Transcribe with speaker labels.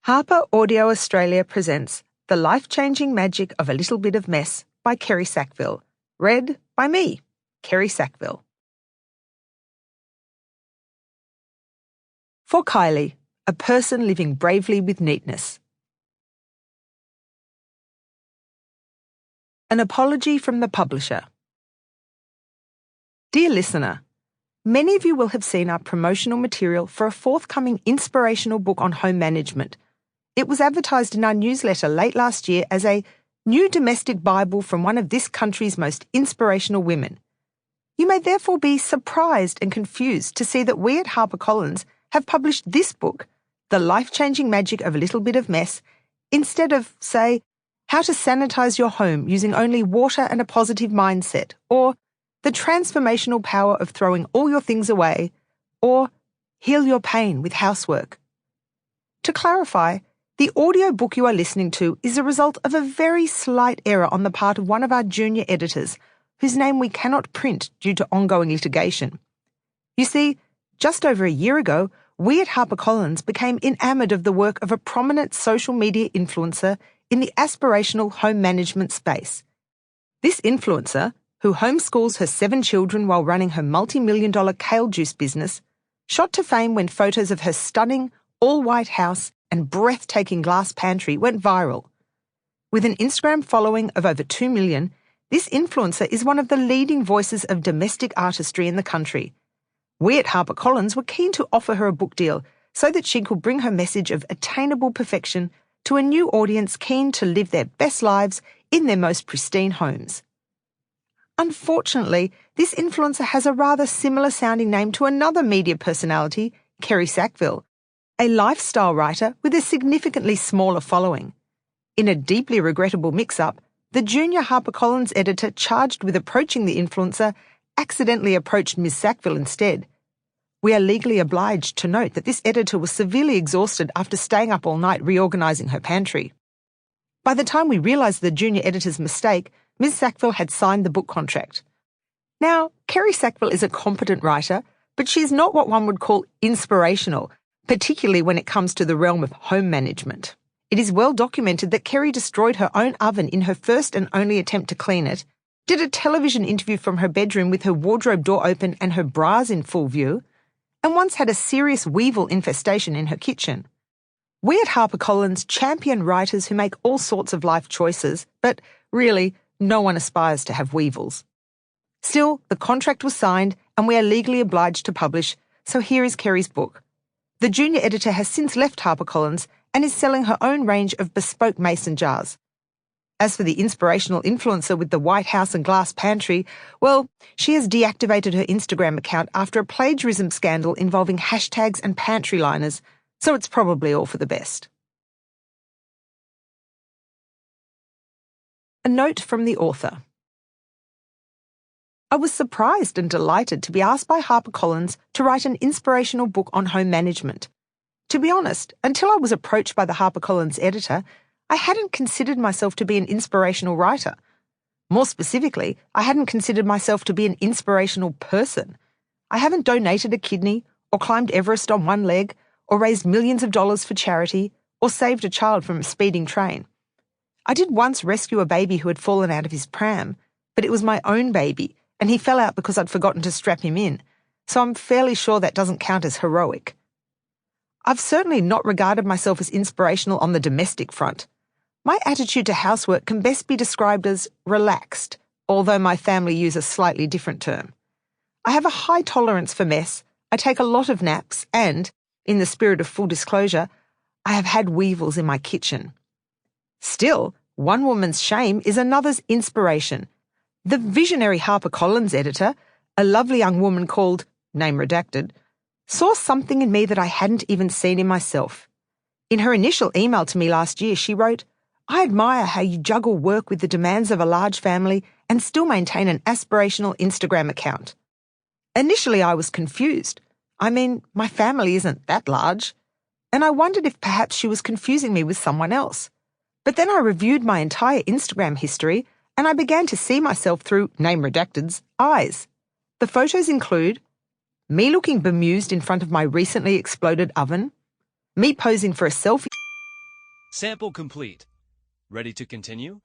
Speaker 1: HarperAudio Australia presents The Life-Changing Magic of a Little Bit of Mess by Kerri Sackville. Read by me, Kerri Sackville. For Kylie, a person living bravely with neatness. An apology from the publisher. Dear listener, many of you will have seen our promotional material for a forthcoming inspirational book on home management. It was advertised in our newsletter late last year as a new domestic Bible from one of this country's most inspirational women. You may therefore be surprised and confused to see that we at HarperCollins have published this book, The Life-Changing Magic of a Little Bit of Mess, instead of, say, How to Sanitize Your Home Using Only Water and a Positive Mindset, or The Transformational Power of Throwing All Your Things Away, or Heal Your Pain with Housework. To clarify, the audiobook you are listening to is a result of a very slight error on the part of one of our junior editors, whose name we cannot print due to ongoing litigation. You see, just over a year ago, we at HarperCollins became enamoured of the work of a prominent social media influencer in the aspirational home management space. This influencer, who homeschools her 7 children while running her multi-million-dollar kale juice business, shot to fame when photos of her stunning, all-white house and breathtaking glass pantry went viral. With an Instagram following of over 2 million, this influencer is one of the leading voices of domestic artistry in the country. We at HarperCollins were keen to offer her a book deal so that she could bring her message of attainable perfection to a new audience keen to live their best lives in their most pristine homes. Unfortunately, this influencer has a rather similar-sounding name to another media personality, Kerri Sackville, a lifestyle writer with a significantly smaller following. In a deeply regrettable mix-up, the junior HarperCollins editor charged with approaching the influencer accidentally approached Ms. Sackville instead. We are legally obliged to note that this editor was severely exhausted after staying up all night reorganising her pantry. By the time we realised the junior editor's mistake, Ms. Sackville had signed the book contract. Now, Kerri Sackville is a competent writer, but she is not what one would call inspirational, particularly when it comes to the realm of home management. It is well documented that Kerri destroyed her own oven in her first and only attempt to clean it, did a television interview from her bedroom with her wardrobe door open and her bras in full view, and once had a serious weevil infestation in her kitchen. We at HarperCollins champion writers who make all sorts of life choices, but really, no one aspires to have weevils. Still, the contract was signed and we are legally obliged to publish, so here is Kerri's book. The junior editor has since left HarperCollins and is selling her own range of bespoke mason jars. As for the inspirational influencer with the White House and glass pantry, well, she has deactivated her Instagram account after a plagiarism scandal involving hashtags and pantry liners, so it's probably all for the best. A note from the author. I was surprised and delighted to be asked by HarperCollins to write an inspirational book on home management. To be honest, until I was approached by the HarperCollins editor, I hadn't considered myself to be an inspirational writer. More specifically, I hadn't considered myself to be an inspirational person. I haven't donated a kidney, or climbed Everest on one leg, or raised millions of dollars for charity, or saved a child from a speeding train. I did once rescue a baby who had fallen out of his pram, but it was my own baby, and he fell out because I'd forgotten to strap him in, so I'm fairly sure that doesn't count as heroic. I've certainly not regarded myself as inspirational on the domestic front. My attitude to housework can best be described as relaxed, although my family use a slightly different term. I have a high tolerance for mess, I take a lot of naps, and, in the spirit of full disclosure, I have had weevils in my kitchen. Still, one woman's shame is another's inspiration. The visionary HarperCollins editor, a lovely young woman called, name redacted, saw something in me that I hadn't even seen in myself. In her initial email to me last year, she wrote, I admire how you juggle work with the demands of a large family and still maintain an aspirational Instagram account. Initially, I was confused. I mean, my family isn't that large. And I wondered if perhaps she was confusing me with someone else. But then I reviewed my entire Instagram history and I began to see myself through name redacted's eyes. The photos include me looking bemused in front of my recently exploded oven, me posing for a selfie,
Speaker 2: Sample complete. Ready to continue?